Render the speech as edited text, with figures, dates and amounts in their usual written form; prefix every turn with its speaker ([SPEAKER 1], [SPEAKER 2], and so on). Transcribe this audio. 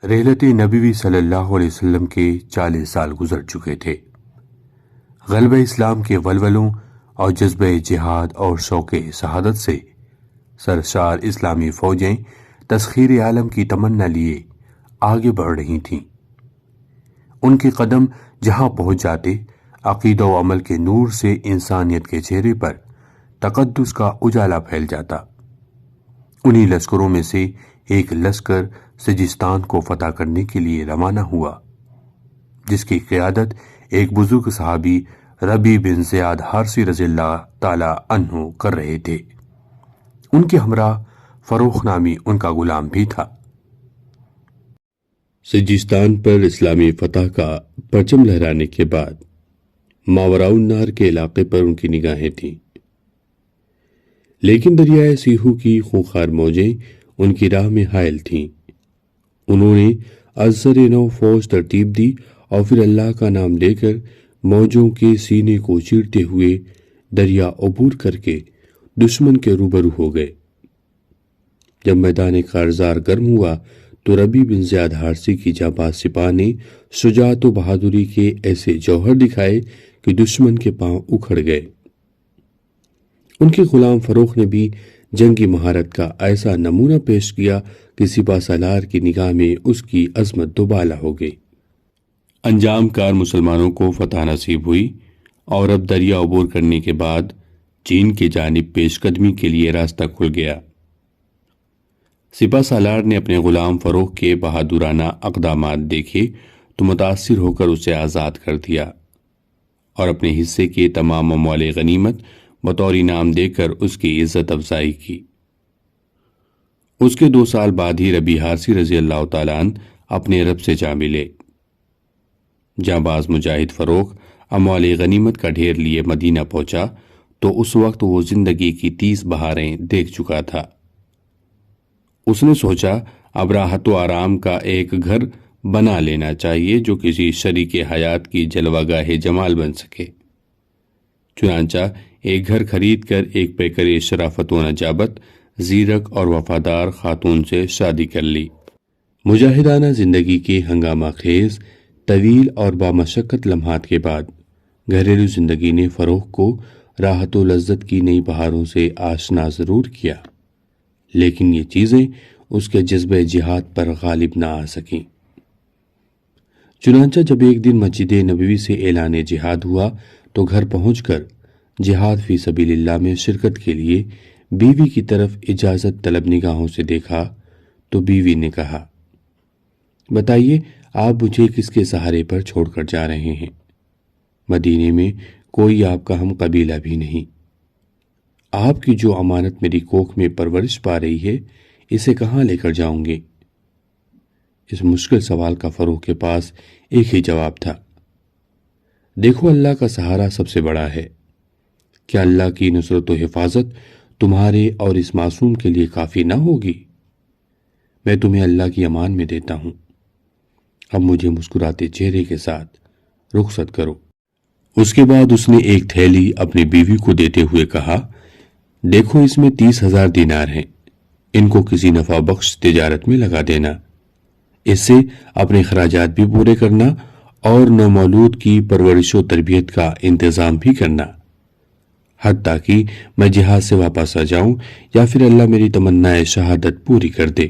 [SPEAKER 1] رحلت نبوی صلی اللہ علیہ وسلم کے 40 سال گزر چکے تھے۔ غلبہ اسلام کے ولولوں اور جذبہ جہاد اور شوق شہادت سے سرشار اسلامی فوجیں تسخیر عالم کی تمنا لیے آگے بڑھ رہی تھیں۔ ان کے قدم جہاں پہنچ جاتے، عقیدہ و عمل کے نور سے انسانیت کے چہرے پر تقدس کا اجالا پھیل جاتا۔ انہی لشکروں میں سے ایک لشکر سجستان کو فتح کرنے کے لیے روانہ ہوا، جس کی قیادت ایک بزرگ صحابی ربیع بن زیاد حارثی رضی اللہ تعالی عنہ کر رہے تھے۔ ان کے ہمراہ فروخ نامی ان کا غلام بھی تھا۔ سجستان پر اسلامی فتح کا پرچم لہرانے کے بعد ماوراء النہر کے علاقے پر ان کی نگاہیں تھیں، لیکن دریائے سیہو کی خونخوار موجیں ان کی راہ میں حائل تھیں۔ انہوں نے ازسر نو فوج ترتیب دی اور پھر اللہ کا نام لے کر موجوں کے سینے کو چیرتے ہوئے دریا عبور کر کے دشمن کے روبرو ہو گئے۔ جب میدان کارزار گرم ہوا تو ربیع بن زیاد حارثی کی جانباز سپاہ نے شجاعت و بہادری کے ایسے جوہر دکھائے کہ دشمن کے پاؤں اکھڑ گئے۔ ان کے غلام فروخ نے بھی جنگی مہارت کا ایسا نمونہ پیش کیا کہ سپہ سالار کی نگاہ میں اس کی عظمت دوبالا ہو گئی۔ انجام کار مسلمانوں کو فتح نصیب ہوئی اور اب دریا عبور کرنے کے بعد چین کی جانب پیش قدمی کے لیے راستہ کھل گیا۔ سپہ سالار نے اپنے غلام فروخ کے بہادرانہ اقدامات دیکھے تو متاثر ہو کر اسے آزاد کر دیا اور اپنے حصے کے تمام اموال غنیمت بطور انعام دے کر اس کی عزت افزائی کی۔ اس کے 2 سال بعد ہی ربیع حارثی رضی اللہ تعالیٰ عنہ اپنے رب سے جا ملے۔ جانباز مجاہد فروخ اموال غنیمت کا ڈھیر لیے مدینہ پہنچا تو اس وقت وہ زندگی کی 30 بہاریں دیکھ چکا تھا۔ اس نے سوچا اب راحت و آرام کا ایک گھر بنا لینا چاہیے جو کسی شریک حیات کی جلوہ گاہ جمال بن سکے۔ چنانچہ ایک گھر خرید کر ایک پیکر شرافت و نجابت، زیرک اور وفادار خاتون سے شادی کر لی۔ مجاہدانہ زندگی کے ہنگامہ خیز طویل اور بامشقت لمحات کے بعد گھریلو زندگی نے فروخ کو راحت و لذت کی نئی بہاروں سے آشنا ضرور کیا، لیکن یہ چیزیں اس کے جذبہ جہاد پر غالب نہ آ سکیں۔ چنانچہ جب ایک دن مسجد نبوی سے اعلان جہاد ہوا تو گھر پہنچ کر جہاد فی سبیل اللہ میں شرکت کے لیے بیوی کی طرف اجازت طلب نگاہوں سے دیکھا تو بیوی نے کہا، بتائیے آپ مجھے کس کے سہارے پر چھوڑ کر جا رہے ہیں؟ مدینے میں کوئی آپ کا ہم قبیلہ بھی نہیں۔ آپ کی جو امانت میری کوکھ میں پرورش پا رہی ہے اسے کہاں لے کر جاؤں گے؟ اس مشکل سوال کا فروخ کے پاس ایک ہی جواب تھا، دیکھو اللہ کا سہارا سب سے بڑا ہے۔ کیا اللہ کی نصرت و حفاظت تمہارے اور اس معصوم کے لیے کافی نہ ہوگی؟ میں تمہیں اللہ کی امان میں دیتا ہوں، اب مجھے مسکراتے چہرے کے ساتھ رخصت کرو۔ اس کے بعد اس نے ایک تھیلی اپنی بیوی کو دیتے ہوئے کہا، دیکھو اس میں 30,000 دینار ہیں، ان کو کسی نفع بخش تجارت میں لگا دینا، اس سے اپنے اخراجات بھی پورے کرنا اور نومولود کی پرورش و تربیت کا انتظام بھی کرنا، حتیٰ کہ میں جہاد سے واپس آ جاؤں یا پھر اللہ میری تمنا شہادت پوری کر دے۔